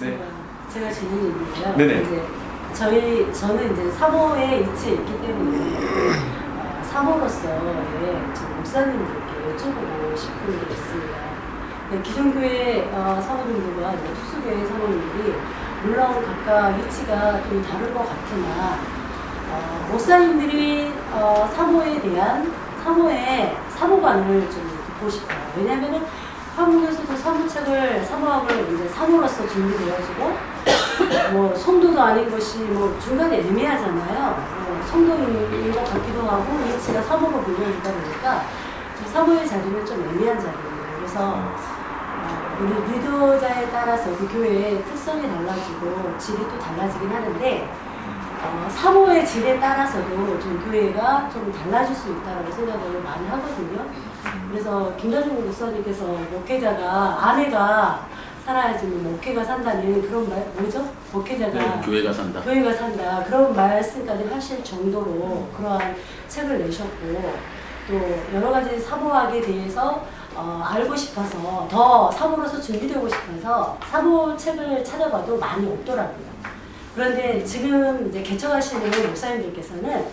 네. 제가 질문인데요. 네네. 이제 저는 이제 사모에 위치해 있기 때문에 사모로서의 목사님들께 여쭤보고 싶은 게 있습니다. 네, 기존교회 사모님들과 투수교회 사모님들이 물론 각각 위치가 좀 다른 것 같으나 목사님들이 사모에 대한 사모관을 좀 듣고 싶어요. 왜냐하면은 한국에서도 사모학을 이제 사모로서 준비되어지고 뭐 성도도 아닌 것이 뭐 중간에 애매하잖아요. 성도인 것 같기도 하고 위치가 사모로 불려지다 보니까 사모의 자리는 좀 애매한 자리예요. 그래서 우리 리더자에 따라서 그 교회의 특성이 달라지고 질이 또 달라지긴 하는데 사모의 질에 따라서도 좀 교회가 좀 달라질 수 있다고 생각을 많이 하거든요. 그래서 김다중 목사님께서 목회자가 아내가 살아야지 목회가 산다는 그런 말 뭐죠? 목회자가 네, 교회가 산다. 교회가 산다 그런 말씀까지 하실 정도로 그러한 책을 내셨고 또 여러 가지 사모학에 대해서 알고 싶어서 더 사모로서 준비되고 싶어서 사모 책을 찾아봐도 많이 없더라고요. 그런데 지금 이제 개척하시는 목사님들께서는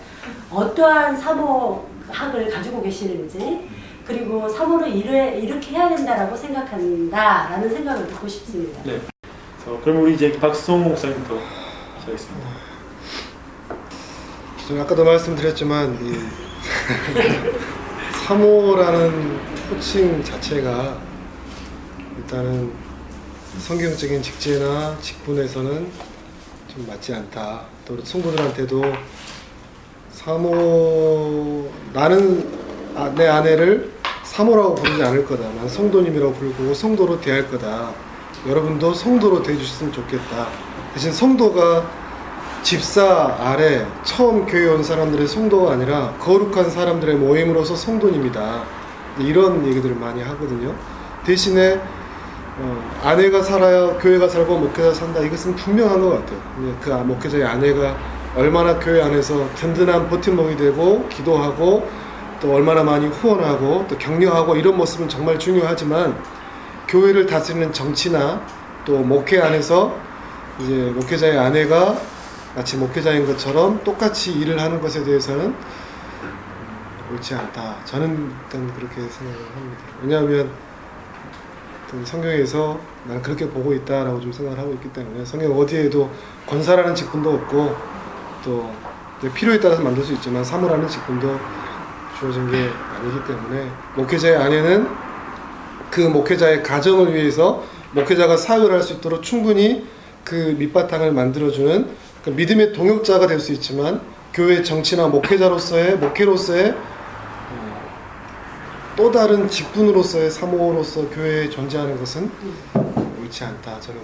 어떠한 사모학을 가지고 계시는지 그리고 사모를 이렇게 해야 된다라고 생각한다라는 생각을 듣고 싶습니다. 네. 그럼 우리 이제 박수홍 목사님부터 시작하겠습니다. 저는 아까도 말씀드렸지만 이 사모라는 호칭 자체가 일단은 성경적인 직제나 직분에서는 좀 맞지 않다. 또 성도들한테도 나는 내 아내를 사모라고 부르지 않을 거다. 난 성도님이라고 부르고 성도로 대할 거다. 여러분도 성도로 대해주셨으면 좋겠다. 대신 성도가 집사 아래 처음 교회 온 사람들의 성도가 아니라 거룩한 사람들의 모임으로서 성도님이다. 이런 얘기들을 많이 하거든요. 대신에 아내가 살아야 교회가 살고 목회자가 산다. 이것은 분명한 것 같아요. 그 목회자의 아내가 얼마나 교회 안에서 든든한 버팀목이 되고 기도하고 또 얼마나 많이 후원하고 또 격려하고 이런 모습은 정말 중요하지만 교회를 다스리는 정치나 또 목회 안에서 이제 목회자의 아내가 마치 목회자인 것처럼 똑같이 일을 하는 것에 대해서는 옳지 않다. 저는 일단 그렇게 생각을 합니다. 왜냐하면 성경에서 나는 그렇게 보고 있다라고 좀 생각을 하고 있기 때문에 성경 어디에도 권사라는 직분도 없고 또 필요에 따라서 만들 수 있지만 사모라는 직분도 주어진 게 아니기 때문에 목회자의 아내는 그 목회자의 가정을 위해서 목회자가 사역을 할 수 있도록 충분히 그 밑바탕을 만들어주는 그 믿음의 동역자가 될 수 있지만 교회 정치나 목회로서의 또 다른 직분으로서의 사모로서 교회에 존재하는 것은 옳지 않다. 저는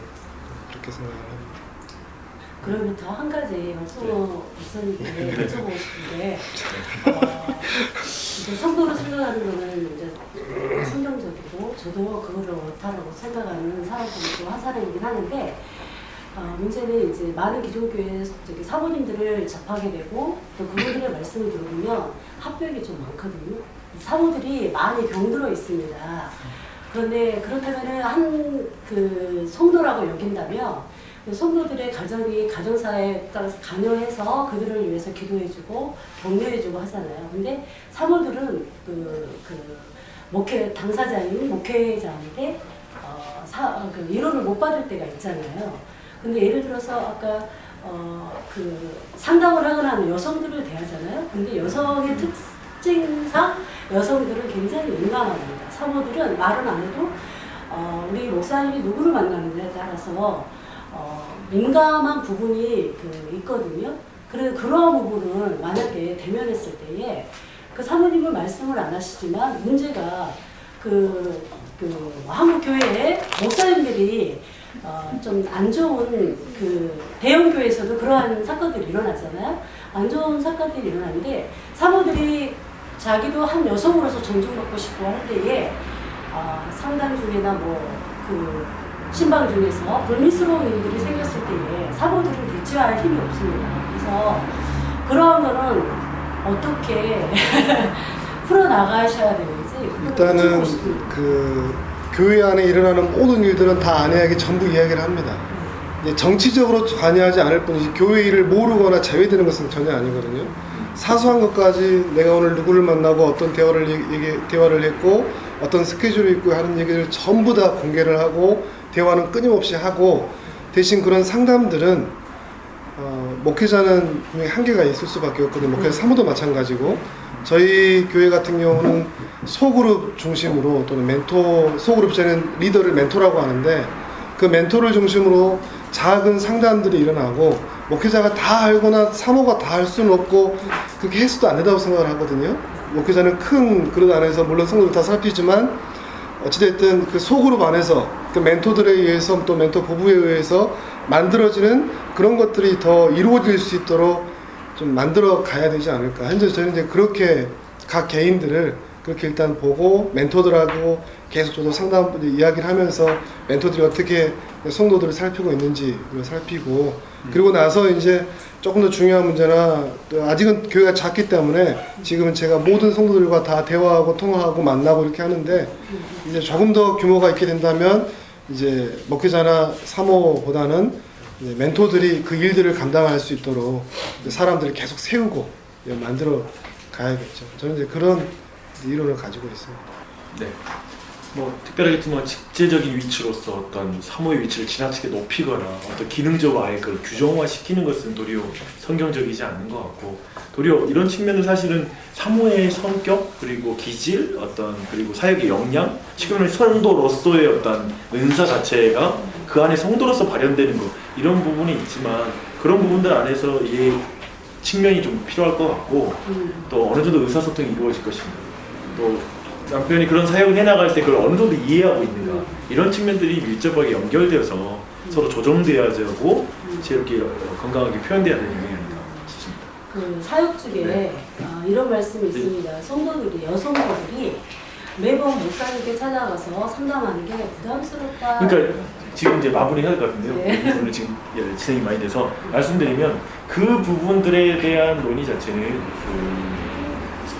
그렇게 생각을 합니다. 그러면 더 한 가지 박성호 목사님께 여쭤보고 싶은데 이제 성도로 생각하는 거는 이제 성경적이고 저도 그거를 옳다라고 생각하는 사람들도 한 사람이긴 하는데 문제는 이제 많은 기존교회 사모님들을 접하게 되고 또 그분들의 말씀을 들으면 합벽이 좀 많거든요. 사모들이 많이 병들어 있습니다. 그런데 그렇다면은 그 성도라고 여긴다면 성도들의 가정사에 따라서 강요해서 그들을 위해서 기도해주고 격려해주고 하잖아요. 근데 사모들은 당사자인 목회자한테 위로를 못 받을 때가 있잖아요. 근데 예를 들어서 아까 상담을 하거나 하는 여성들을 대하잖아요. 근데 여성의 특징상 여성들은 굉장히 민감합니다. 사모들은 말은 안 해도 우리 목사님이 누구를 만나느냐에 따라서 민감한 부분이 있거든요. 그래서 그러한 부분을 만약에 대면했을 때에 그 사모님은 말씀을 안 하시지만 문제가 한국 교회의 목사님들이 좀 안 좋은 대형 교회에서도 그러한 사건들이 일어나잖아요. 안 좋은 사건들이 일어나는데 사모들이 자기도 한 여성으로서 존중받고 싶고 할 때에 상담 중에나 신방 중에서 불미스러운 일들이 생겼을 때에 사모들은 대처할 힘이 없습니다. 그래서 그러한 거는 어떻게 풀어나가셔야 되는지 일단은 교회 안에 일어나는 모든 일들은 다 아내에게 전부 이야기를 합니다. 이제 정치적으로 관여하지 않을 뿐이지 교회 일을 모르거나 제외되는 것은 전혀 아니거든요. 사소한 것까지 내가 오늘 누구를 만나고 어떤 대화를 했고 어떤 스케줄이 있고 하는 얘기를 전부 다 공개를 하고 대화는 끊임없이 하고, 대신 그런 상담들은 목회자는 분명히 한계가 있을 수밖에 없거든요. 목회자 사무도 마찬가지고, 저희 교회 같은 경우는 소그룹 중심으로 또는 멘토, 소그룹제는 리더를 멘토라고 하는데 그 멘토를 중심으로 작은 상담들이 일어나고, 목회자가 다 알거나 사모가 다 할 수는 없고 그렇게 해서도 안 된다고 생각을 하거든요. 목회자는 큰 그릇 안에서 물론 성도들 다 살피지만 어찌됐든 그 소그룹 안에서 그 멘토들에 의해서 또 멘토 부부에 의해서 만들어지는 그런 것들이 더 이루어질 수 있도록 좀 만들어 가야 되지 않을까. 현재 저는 이제 그렇게 각 개인들을 그렇게 일단 보고 멘토들하고 계속 저도 상담 이야기를 하면서 멘토들이 어떻게 성도들을 살피고 있는지 살피고, 그리고 나서 이제 조금 더 중요한 문제나 아직은 교회가 작기 때문에 지금은 제가 모든 성도들과 다 대화하고 통화하고 만나고 이렇게 하는데, 이제 조금 더 규모가 있게 된다면 이제 목회자나 사모보다는 이제 멘토들이 그 일들을 감당할 수 있도록 사람들을 계속 세우고 만들어 가야겠죠. 저는 이제 그런 이론을 가지고 있습니다. 네. 뭐 특별하겠지만 직제적인 위치로서 어떤 사모의 위치를 지나치게 높이거나 어떤 기능적으로 아예 그걸 규정화시키는 것은 도리어 성경적이지 않는 것 같고, 도리어 이런 측면은 사실은 사모의 성격 그리고 기질 그리고 사역의 역량, 지금은 성도로서의 어떤 은사 자체가 그 안에 성도로서 발현되는 것, 이런 부분이 있지만 그런 부분들 안에서 이 측면이 좀 필요할 것 같고, 또 어느 정도 의사소통이 이루어질 것인가, 또 남편이 그런 사역을 해나갈 때 그걸 어느 정도 이해하고 있는가, 이런 측면들이 밀접하게 연결되어서 서로 조정돼야 되고 이렇게 건강하게 표현돼야 되는 게 아닌가 싶습니다. 그 사역 중에 네. 이런 말씀이 있습니다. 성도들이, 여성들이 매번 목사님께 찾아가서 상담하는 게 부담스럽다. 그러니까 지금 이제 마무리해야 될 것 같은데요. 네. 오늘 지금 진행이 많이 돼서 말씀드리면, 그 부분들에 대한 논의 자체는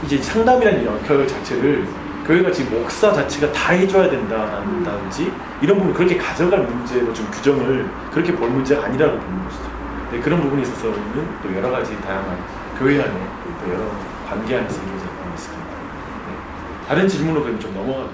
이제 상담이라는 역할 자체를 교회가 지금 목사 자체가 다 해줘야 된다든지 이런 부분 그렇게 가져갈 문제로 좀 규정을 그렇게 볼 문제가 아니라고 보는 것이죠. 네, 그런 부분에 있어서는 또 여러 가지 다양한 교회 안에 또 여러 관계 안에서 이루어져 있습니다. 네. 다른 질문으로 그럼 좀 넘어가도록